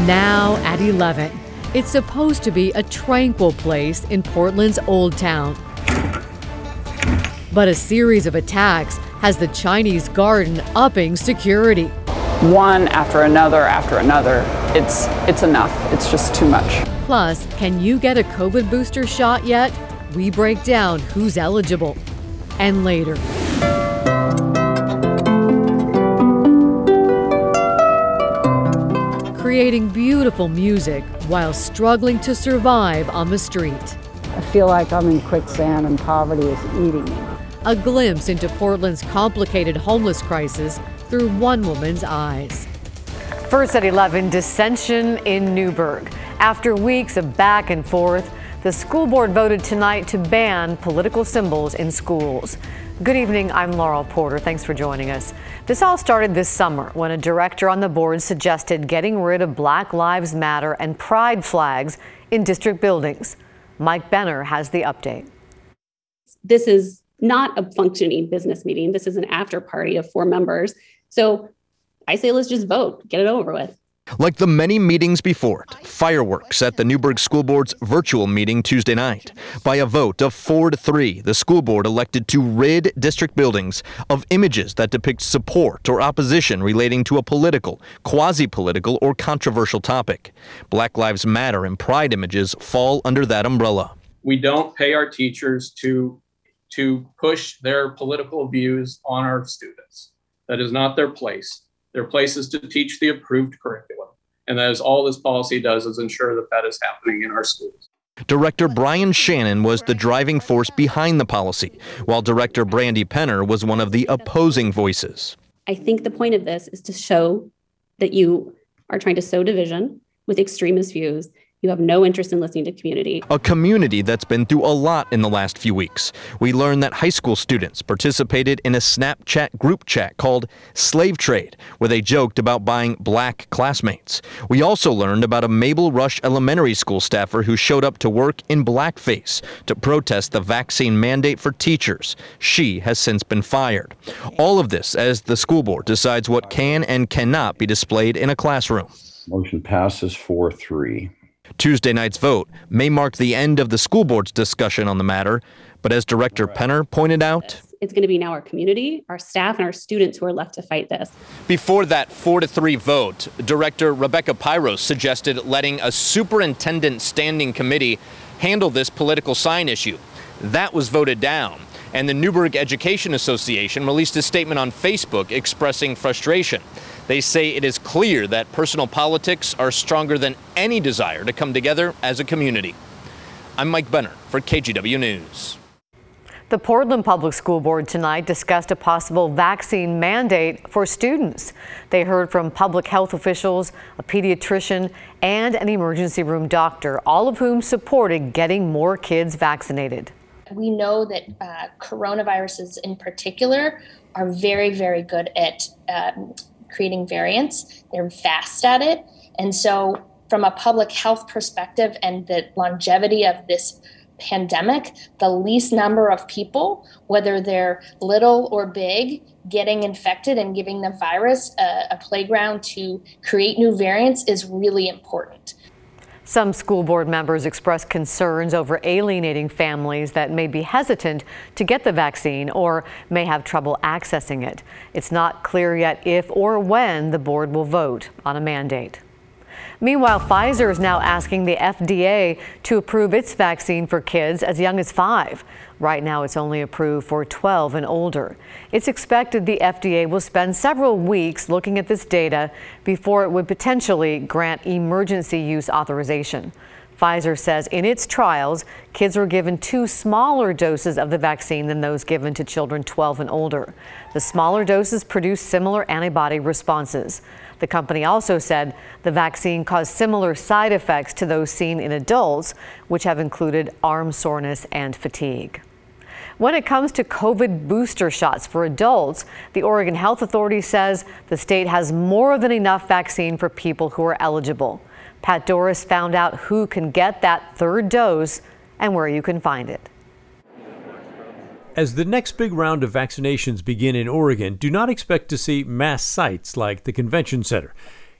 Now at 11, it's supposed to be a tranquil place in Portland's Old Town. But a series of attacks has the Chinese Garden upping security. One after another, it's enough. It's just too much. Plus, can you get a COVID booster shot yet? We break down who's eligible. And later. Creating beautiful music while struggling to survive on the street. I feel like I'm in quicksand and poverty is eating me. A glimpse into Portland's complicated homeless crisis through one woman's eyes. First at 11, dissension in Newburgh. After weeks of back and forth, the school board voted tonight to ban political symbols in schools. Good evening, I'm Laurel Porter. Thanks for joining us. This all started this summer when a director on the board suggested getting rid of Black Lives Matter and pride flags in district buildings. Mike Benner has the update. This is not a functioning business meeting. This is an after party of 4 members. So I say let's just vote, get it over with. Like the many meetings before it, fireworks at the Newburgh School Board's virtual meeting Tuesday night. By a vote of 4-3, the school board elected to rid district buildings of images that depict support or opposition relating to a political, quasi-political, or controversial topic. Black Lives Matter and pride images fall under that umbrella. We don't pay our teachers to push their political views on our students. That is not their place. Their place is to teach the approved curriculum. And that is all this policy does, is ensure that that is happening in our schools. Director Brian Shannon was the driving force behind the policy, while Director Brandy Penner was one of the opposing voices. I think the point of this is to show that you are trying to sow division with extremist views. You have no interest in listening to community. A community that's been through a lot in the last few weeks. We learned that high school students participated in a Snapchat group chat called Slave Trade, where they joked about buying black classmates. We also learned about a Mabel Rush Elementary School staffer who showed up to work in blackface to protest the vaccine mandate for teachers. She has since been fired. All of this as the school board decides what can and cannot be displayed in a classroom. Motion passes 4-3. Tuesday night's vote may mark the end of the school board's discussion on the matter, but as Director Penner pointed out, it's going to be now our community, our staff, and our students who are left to fight this. Before that 4-3 vote, Director Rebecca Pyros suggested letting a superintendent standing committee handle this political sign issue. That was voted down, and the Newburgh Education Association released a statement on Facebook expressing frustration. They say it is clear that personal politics are stronger than any desire to come together as a community. I'm Mike Benner for KGW News. The Portland Public School Board tonight discussed a possible vaccine mandate for students. They heard from public health officials, a pediatrician, and an emergency room doctor, all of whom supported getting more kids vaccinated. We know that coronaviruses in particular are very, very good at creating variants. They're fast at it. And so from a public health perspective and the longevity of this pandemic, the least number of people, whether they're little or big, getting infected and giving the virus a playground to create new variants is really important. Some school board members expressed concerns over alienating families that may be hesitant to get the vaccine or may have trouble accessing it. It's not clear yet if or when the board will vote on a mandate. Meanwhile, Pfizer is now asking the FDA to approve its vaccine for kids as young as 5. Right now, it's only approved for 12 and older. It's expected the FDA will spend several weeks looking at this data before it would potentially grant emergency use authorization. Pfizer says in its trials, kids were given 2 smaller doses of the vaccine than those given to children 12 and older. The smaller doses produce similar antibody responses. The company also said the vaccine caused similar side effects to those seen in adults, which have included arm soreness and fatigue. When it comes to COVID booster shots for adults, the Oregon Health Authority says the state has more than enough vaccine for people who are eligible. Pat Doris found out who can get that 3rd dose and where you can find it. As the next big round of vaccinations begin in Oregon, do not expect to see mass sites like the convention center.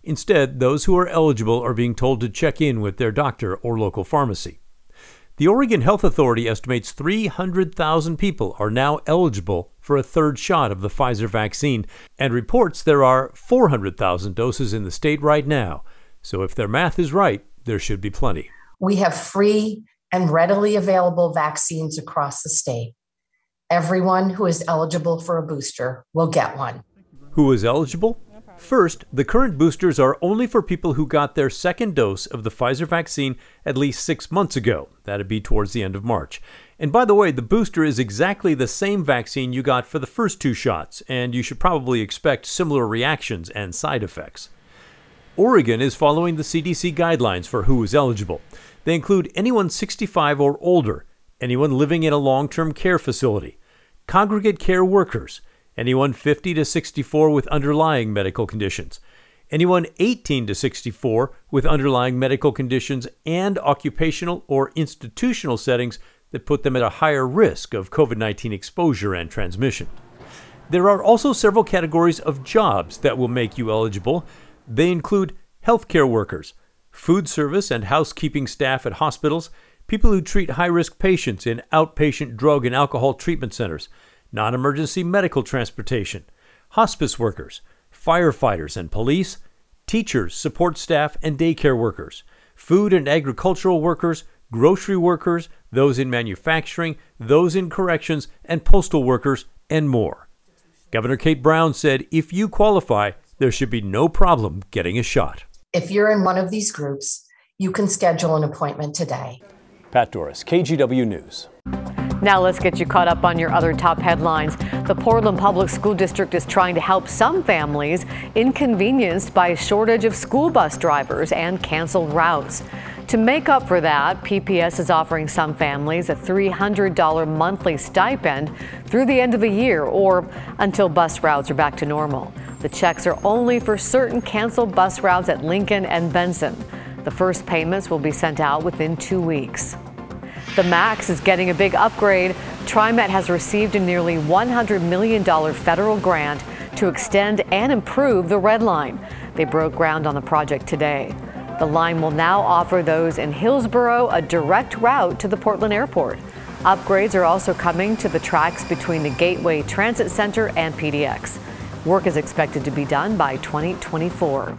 Instead, those who are eligible are being told to check in with their doctor or local pharmacy. The Oregon Health Authority estimates 300,000 people are now eligible for a third shot of the Pfizer vaccine and reports there are 400,000 doses in the state right now. So if their math is right, there should be plenty. We have free and readily available vaccines across the state. Everyone who is eligible for a booster will get one. Who is eligible? First, the current boosters are only for people who got their second dose of the Pfizer vaccine at least 6 months ago. That'd be towards the end of March. And by the way, the booster is exactly the same vaccine you got for the first 2 shots, and you should probably expect similar reactions and side effects. Oregon is following the CDC guidelines for who is eligible. They include anyone 65 or older, anyone living in a long-term care facility, congregate care workers, anyone 50 to 64 with underlying medical conditions, anyone 18 to 64 with underlying medical conditions and occupational or institutional settings that put them at a higher risk of COVID-19 exposure and transmission. There are also several categories of jobs that will make you eligible. They include healthcare workers, food service and housekeeping staff at hospitals, people who treat high-risk patients in outpatient drug and alcohol treatment centers, non-emergency medical transportation, hospice workers, firefighters and police, teachers, support staff, and daycare workers, food and agricultural workers, grocery workers, those in manufacturing, those in corrections, and postal workers, and more. Governor Kate Brown said if you qualify, there should be no problem getting a shot. If you're in one of these groups, you can schedule an appointment today. Pat Doris, KGW News. Now let's get you caught up on your other top headlines. The Portland Public School District is trying to help some families inconvenienced by a shortage of school bus drivers and canceled routes. To make up for that, PPS is offering some families a $300 monthly stipend through the end of the year or until bus routes are back to normal. The checks are only for certain canceled bus routes at Lincoln and Benson. The first payments will be sent out within 2 weeks. The MAX is getting a big upgrade. TriMet has received a nearly $100 million federal grant to extend and improve the Red Line. They broke ground on the project today. The line will now offer those in Hillsborough a direct route to the Portland Airport. Upgrades are also coming to the tracks between the Gateway Transit Center and PDX. Work is expected to be done by 2024.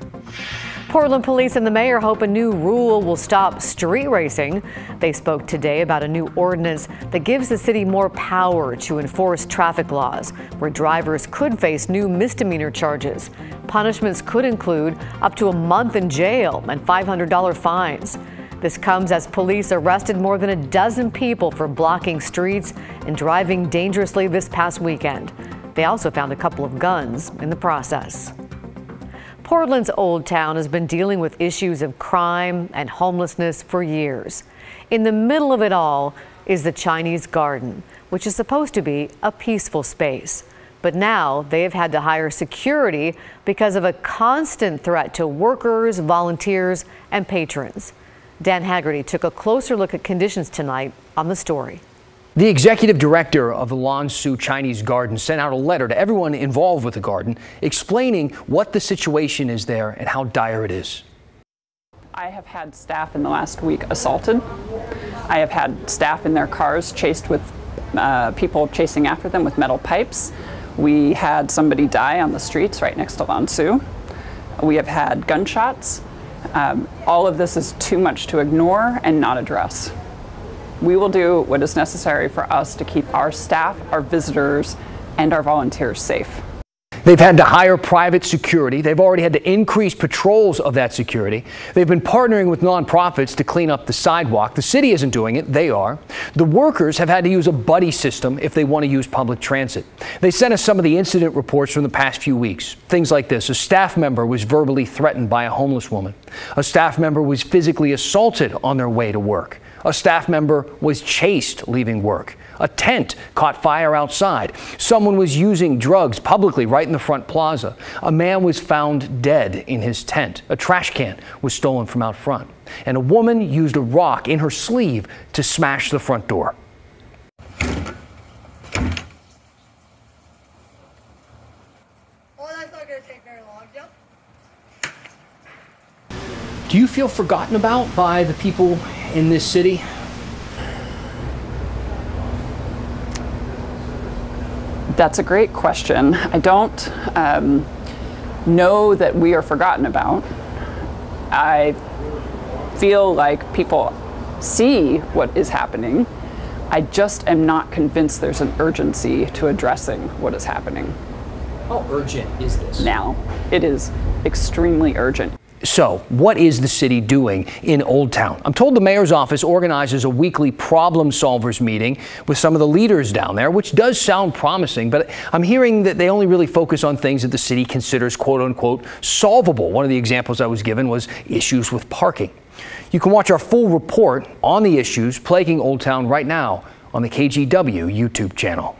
Portland police and the mayor hope a new rule will stop street racing. They spoke today about a new ordinance that gives the city more power to enforce traffic laws, where drivers could face new misdemeanor charges. Punishments could include up to a month in jail and $500 fines. This comes as police arrested more than a dozen people for blocking streets and driving dangerously this past weekend. They also found a couple of guns in the process. Portland's Old Town has been dealing with issues of crime and homelessness for years. In the middle of it all is the Chinese Garden, which is supposed to be a peaceful space. But now they have had to hire security because of a constant threat to workers, volunteers, and patrons. Dan Haggerty took a closer look at conditions tonight on The Story. The executive director of the Lan Su Chinese Garden sent out a letter to everyone involved with the garden explaining what the situation is there and how dire it is. I have had staff in the last week assaulted. I have had staff in their cars chased with people chasing after them with metal pipes. We had somebody die on the streets right next to Lan Su. We have had gunshots. All of this is too much to ignore and not address. We will do what is necessary for us to keep our staff, our visitors, and our volunteers safe. They've had to hire private security. They've already had to increase patrols of that security. They've been partnering with nonprofits to clean up the sidewalk. The city isn't doing it, they are. The workers have had to use a buddy system if they want to use public transit. They sent us some of the incident reports from the past few weeks. Things like this: a staff member was verbally threatened by a homeless woman. A staff member was physically assaulted on their way to work. A staff member was chased leaving work. A tent caught fire outside. Someone was using drugs publicly right in the front plaza. A man was found dead in his tent. A trash can was stolen from out front. And a woman used a rock in her sleeve to smash the front door. Oh, that's not going to take very long. Yep. Do you feel forgotten about by the people in this city? That's a great question. I don't know that we are forgotten about. I feel like people see what is happening. I just am not convinced there's an urgency to addressing what is happening. How urgent is this? Now, it is extremely urgent. So, what is the city doing in Old Town? I'm told the mayor's office organizes a weekly problem solvers meeting with some of the leaders down there, which does sound promising, but I'm hearing that they only really focus on things that the city considers quote unquote solvable. One of the examples I was given was issues with parking. You can watch our full report on the issues plaguing Old Town right now on the KGW YouTube channel.